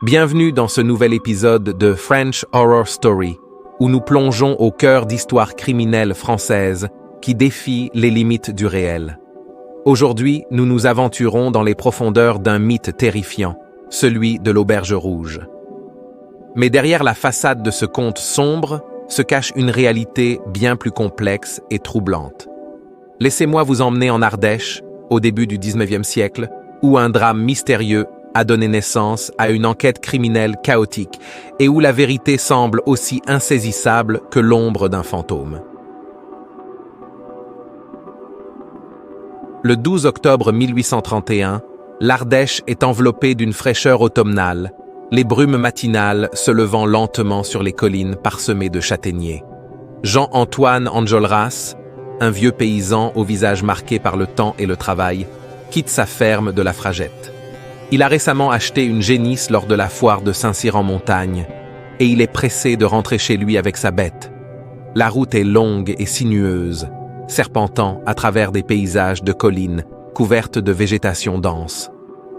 Bienvenue dans ce nouvel épisode de French Horror Story, où nous plongeons au cœur d'histoires criminelles françaises qui défient les limites du réel. Aujourd'hui, nous nous aventurons dans les profondeurs d'un mythe terrifiant, celui de l'Auberge Rouge. Mais derrière la façade de ce conte sombre se cache une réalité bien plus complexe et troublante. Laissez-moi vous emmener en Ardèche, au début du XIXe siècle, où un drame mystérieux a donné naissance à une enquête criminelle chaotique et où la vérité semble aussi insaisissable que l'ombre d'un fantôme. Le 12 octobre 1831, l'Ardèche est enveloppée d'une fraîcheur automnale, les brumes matinales se levant lentement sur les collines parsemées de châtaigniers. Jean-Antoine Enjolras, un vieux paysan au visage marqué par le temps et le travail, quitte sa ferme de la Fragette. Il a récemment acheté une génisse lors de la foire de Saint-Cyr-en-Montagne, et il est pressé de rentrer chez lui avec sa bête. La route est longue et sinueuse, serpentant à travers des paysages de collines couvertes de végétation dense.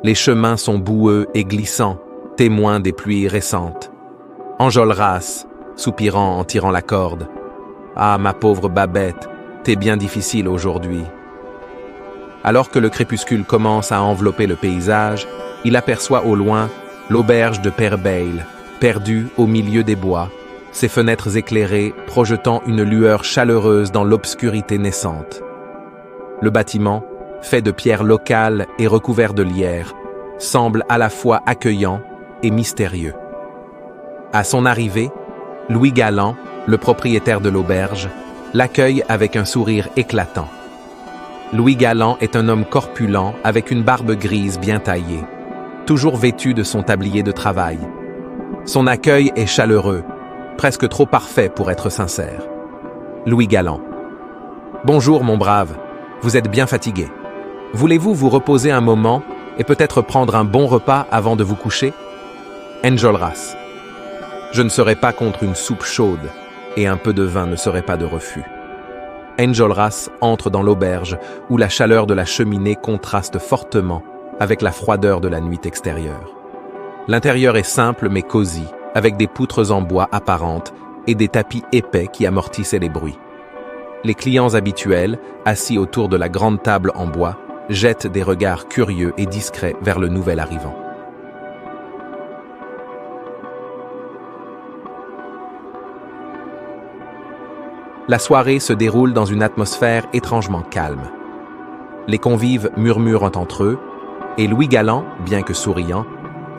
Les chemins sont boueux et glissants, témoins des pluies récentes. Enjolras, soupirant en tirant la corde. « Ah, ma pauvre Babette, t'es bien difficile aujourd'hui. » Alors que le crépuscule commence à envelopper le paysage, il aperçoit au loin l'auberge de Père Bayle, perdue au milieu des bois, ses fenêtres éclairées projetant une lueur chaleureuse dans l'obscurité naissante. Le bâtiment, fait de pierres locales et recouvert de lierre, semble à la fois accueillant et mystérieux. À son arrivée, Louis Galland, le propriétaire de l'auberge, l'accueille avec un sourire éclatant. Louis Galland est un homme corpulent avec une barbe grise bien taillée, toujours vêtu de son tablier de travail. Son accueil est chaleureux, presque trop parfait pour être sincère. Louis Galland. « Bonjour mon brave, vous êtes bien fatigué. Voulez-vous vous reposer un moment et peut-être prendre un bon repas avant de vous coucher ?» Enjolras. « Je ne serai pas contre une soupe chaude et un peu de vin ne serait pas de refus. » Enjolras entre dans l'auberge où la chaleur de la cheminée contraste fortement avec la froideur de la nuit extérieure. L'intérieur est simple mais cosy, avec des poutres en bois apparentes et des tapis épais qui amortissaient les bruits. Les clients habituels, assis autour de la grande table en bois, jettent des regards curieux et discrets vers le nouvel arrivant. La soirée se déroule dans une atmosphère étrangement calme. Les convives murmurent entre eux, et Louis Galland, bien que souriant,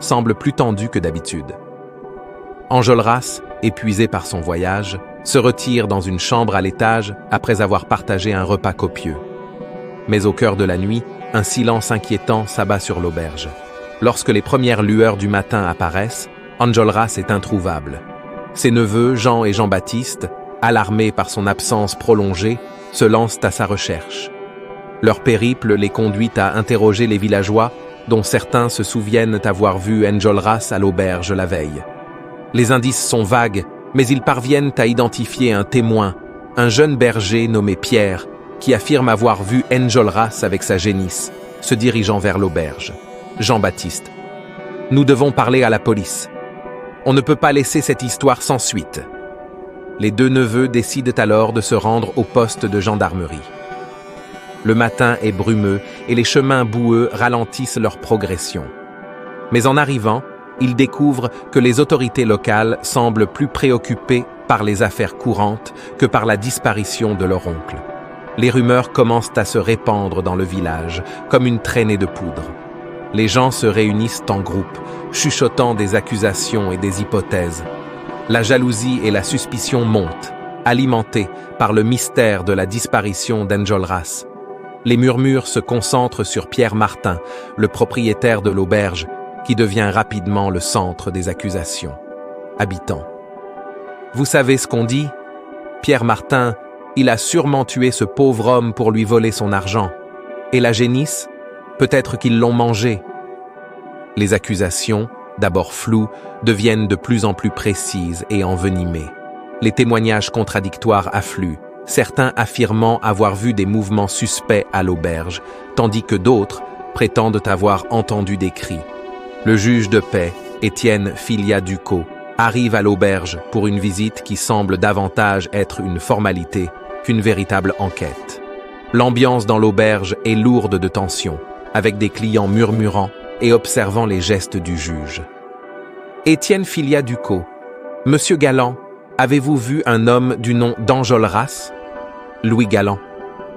semble plus tendu que d'habitude. Enjolras, épuisé par son voyage, se retire dans une chambre à l'étage après avoir partagé un repas copieux. Mais au cœur de la nuit, un silence inquiétant s'abat sur l'auberge. Lorsque les premières lueurs du matin apparaissent, Enjolras est introuvable. Ses neveux, Jean et Jean-Baptiste, alarmés par son absence prolongée, se lancent à sa recherche. Leur périple les conduit à interroger les villageois, dont certains se souviennent avoir vu Enjolras à l'auberge la veille. Les indices sont vagues, mais ils parviennent à identifier un témoin, un jeune berger nommé Pierre, qui affirme avoir vu Enjolras avec sa génisse, se dirigeant vers l'auberge. Jean-Baptiste. « Nous devons parler à la police. On ne peut pas laisser cette histoire sans suite. » Les deux neveux décident alors de se rendre au poste de gendarmerie. Le matin est brumeux et les chemins boueux ralentissent leur progression. Mais en arrivant, ils découvrent que les autorités locales semblent plus préoccupées par les affaires courantes que par la disparition de leur oncle. Les rumeurs commencent à se répandre dans le village, comme une traînée de poudre. Les gens se réunissent en groupe, chuchotant des accusations et des hypothèses. La jalousie et la suspicion montent, alimentées par le mystère de la disparition d'Enjolras. Les murmures se concentrent sur Pierre Martin, le propriétaire de l'auberge, qui devient rapidement le centre des accusations. Habitants. Vous savez ce qu'on dit? Pierre Martin, il a sûrement tué ce pauvre homme pour lui voler son argent. Et la génisse? Peut-être qu'ils l'ont mangée. Les accusations, d'abord floues, deviennent de plus en plus précises et envenimées. Les témoignages contradictoires affluent, certains affirmant avoir vu des mouvements suspects à l'auberge, tandis que d'autres prétendent avoir entendu des cris. Le juge de paix, Étienne Filia Ducos arrive à l'auberge pour une visite qui semble davantage être une formalité qu'une véritable enquête. L'ambiance dans l'auberge est lourde de tension, avec des clients murmurant et observant les gestes du juge. Étienne Filia Ducos, Monsieur Galland, avez-vous vu un homme du nom d'Enjolras? Louis Galland.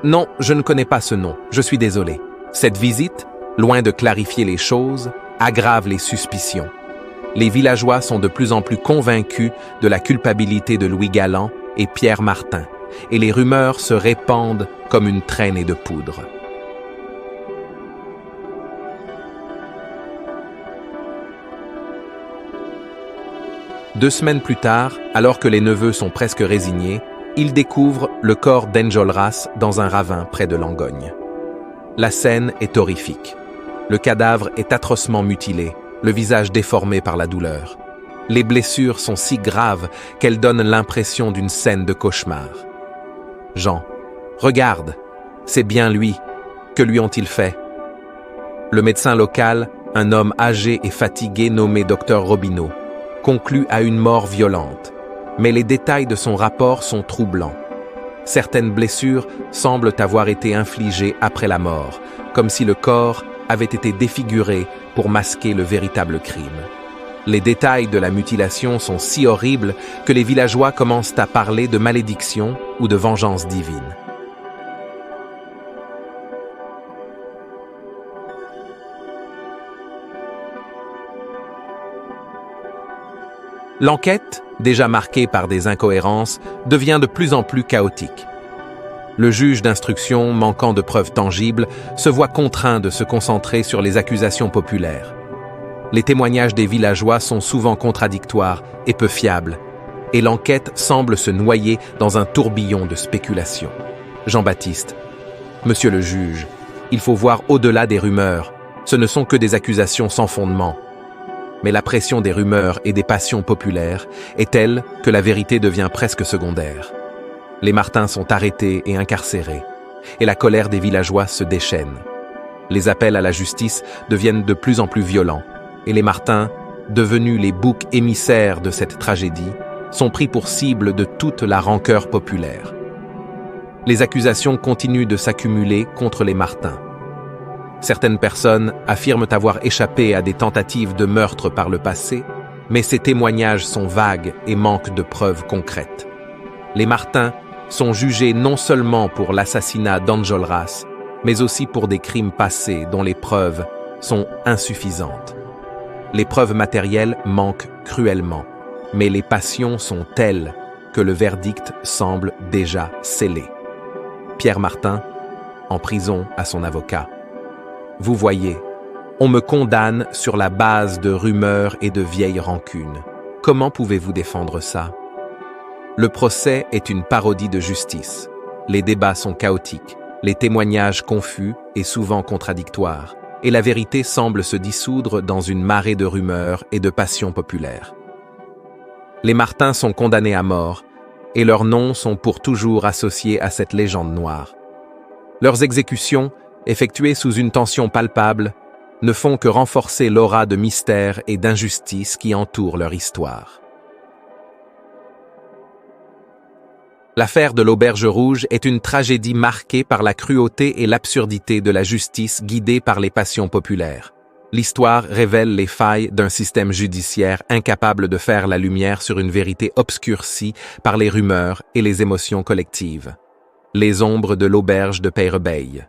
Non, je ne connais pas ce nom, je suis désolé. Cette visite, loin de clarifier les choses, aggrave les suspicions. Les villageois sont de plus en plus convaincus de la culpabilité de Louis Galland et Pierre Martin, et les rumeurs se répandent comme une traînée de poudre. Deux semaines plus tard, alors que les neveux sont presque résignés, ils découvrent le corps d'Enjolras dans un ravin près de Langogne. La scène est horrifique. Le cadavre est atrocement mutilé, le visage déformé par la douleur. Les blessures sont si graves qu'elles donnent l'impression d'une scène de cauchemar. Jean, regarde, c'est bien lui. Que lui ont-ils fait? Le médecin local, un homme âgé et fatigué nommé Dr Robineau, conclut à une mort violente, mais les détails de son rapport sont troublants. Certaines blessures semblent avoir été infligées après la mort, comme si le corps avait été défiguré pour masquer le véritable crime. Les détails de la mutilation sont si horribles que les villageois commencent à parler de malédiction ou de vengeance divine. L'enquête, déjà marquée par des incohérences, devient de plus en plus chaotique. Le juge d'instruction, manquant de preuves tangibles, se voit contraint de se concentrer sur les accusations populaires. Les témoignages des villageois sont souvent contradictoires et peu fiables, et l'enquête semble se noyer dans un tourbillon de spéculations. Jean-Baptiste, Monsieur le juge, il faut voir au-delà des rumeurs, ce ne sont que des accusations sans fondement. Mais la pression des rumeurs et des passions populaires est telle que la vérité devient presque secondaire. Les Martins sont arrêtés et incarcérés, et la colère des villageois se déchaîne. Les appels à la justice deviennent de plus en plus violents, et les Martins, devenus les boucs émissaires de cette tragédie, sont pris pour cible de toute la rancœur populaire. Les accusations continuent de s'accumuler contre les Martins. Certaines personnes affirment avoir échappé à des tentatives de meurtre par le passé, mais ces témoignages sont vagues et manquent de preuves concrètes. Les Martins sont jugés non seulement pour l'assassinat d'Enjolras, mais aussi pour des crimes passés dont les preuves sont insuffisantes. Les preuves matérielles manquent cruellement, mais les passions sont telles que le verdict semble déjà scellé. Pierre Martin, en prison à son avocat. Vous voyez, on me condamne sur la base de rumeurs et de vieilles rancunes. Comment pouvez-vous défendre ça? Le procès est une parodie de justice. Les débats sont chaotiques, les témoignages confus et souvent contradictoires, et la vérité semble se dissoudre dans une marée de rumeurs et de passions populaires. Les Martins sont condamnés à mort, et leurs noms sont pour toujours associés à cette légende noire. Leurs exécutions, effectuées sous une tension palpable, ne font que renforcer l'aura de mystère et d'injustice qui entoure leur histoire. L'affaire de l'Auberge Rouge est une tragédie marquée par la cruauté et l'absurdité de la justice guidée par les passions populaires. L'histoire révèle les failles d'un système judiciaire incapable de faire la lumière sur une vérité obscurcie par les rumeurs et les émotions collectives. Les ombres de l'Auberge de Peyrebeille.